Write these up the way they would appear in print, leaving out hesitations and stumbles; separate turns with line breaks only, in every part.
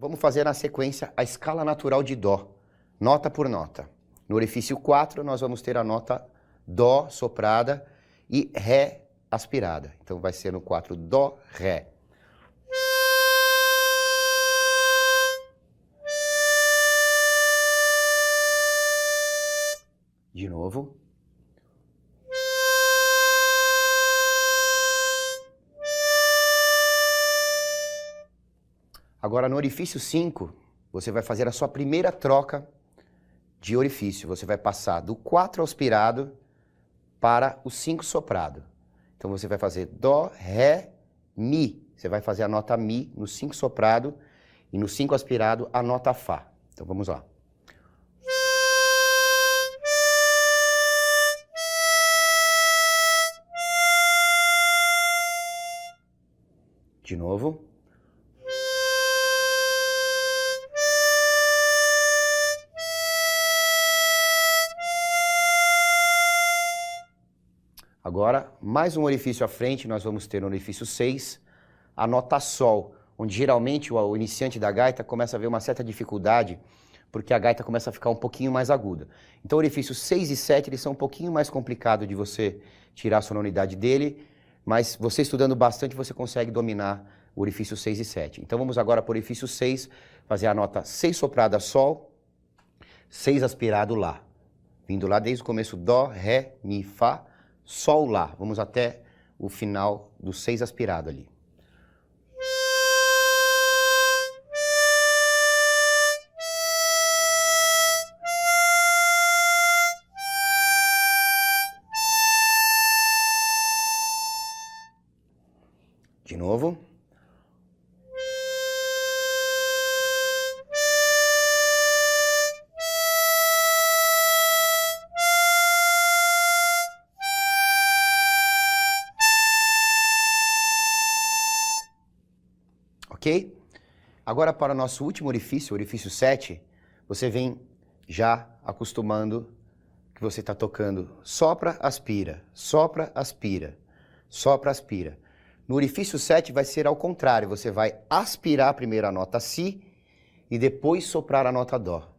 Vamos fazer na sequência a escala natural de Dó, nota por nota. No orifício 4, nós vamos ter a nota Dó soprada e Ré aspirada. Então vai ser no 4 Dó, Ré. De novo. Agora, no orifício 5, você vai fazer a sua primeira troca de orifício. Você vai passar do 4 aspirado para o 5 soprado. Então, você vai fazer Dó, Ré, Mi. Você vai fazer a nota Mi no 5 soprado e no 5 aspirado a nota Fá. Então, vamos lá. De novo. Agora, mais um orifício à frente, nós vamos ter no orifício 6, a nota Sol, onde geralmente o iniciante da gaita começa a ver uma certa dificuldade, porque a gaita começa a ficar um pouquinho mais aguda. Então, orifícios 6 e 7, eles são um pouquinho mais complicados de você tirar a sonoridade dele, mas você estudando bastante, você consegue dominar o orifício 6 e 7. Então, vamos agora para o orifício 6, fazer a nota 6 soprada Sol, 6 aspirado Lá. Vindo lá desde o começo, Dó, Ré, Mi, Fá, Sol, Lá. Vamos até o final do 6 aspirado ali. De novo. Ok? Agora para o nosso último orifício, o orifício 7, você vem já acostumando que você está tocando sopra, aspira, sopra, aspira, sopra, aspira. No orifício 7 vai ser ao contrário, você vai aspirar primeiro a nota Si e depois soprar a nota Dó.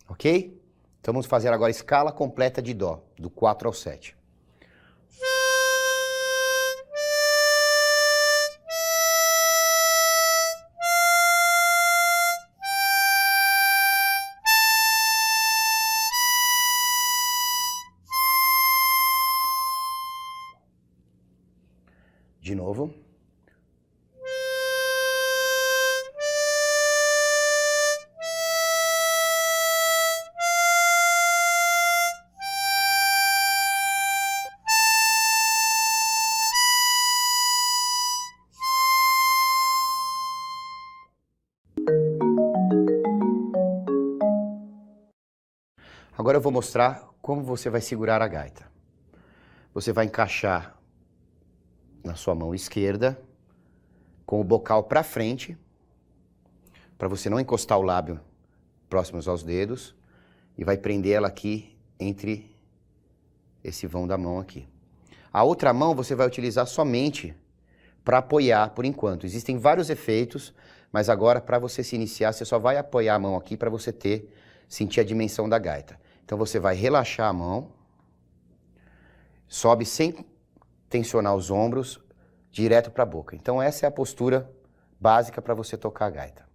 Ok? Então vamos fazer agora a escala completa de Dó, do 4 ao 7. De novo. Agora eu vou mostrar como você vai segurar a gaita. Você vai encaixar na sua mão esquerda, com o bocal para frente, para você não encostar o lábio próximos aos dedos, e vai prender ela aqui entre esse vão da mão aqui. A outra mão você vai utilizar somente para apoiar por enquanto. Existem vários efeitos, mas agora para você se iniciar, você só vai apoiar a mão aqui para você sentir a dimensão da gaita. Então você vai relaxar a mão, sobe sem tensionar os ombros, direto para a boca. Então essa é a postura básica para você tocar a gaita.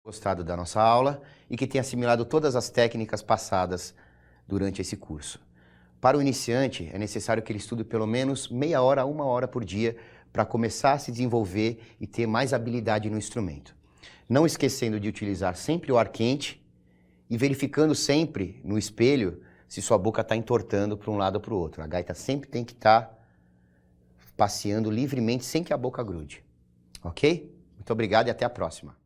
Gostado da nossa aula e que tenha assimilado todas as técnicas passadas durante esse curso. Para o iniciante, é necessário que ele estude pelo menos meia hora a 1 hora por dia para começar a se desenvolver e ter mais habilidade no instrumento. não esquecendo de utilizar sempre o ar quente e verificando sempre no espelho se sua boca está entortando para um lado ou para o outro. A gaita sempre tem que estar passeando livremente sem que a boca grude. Ok? Muito obrigado e até a próxima.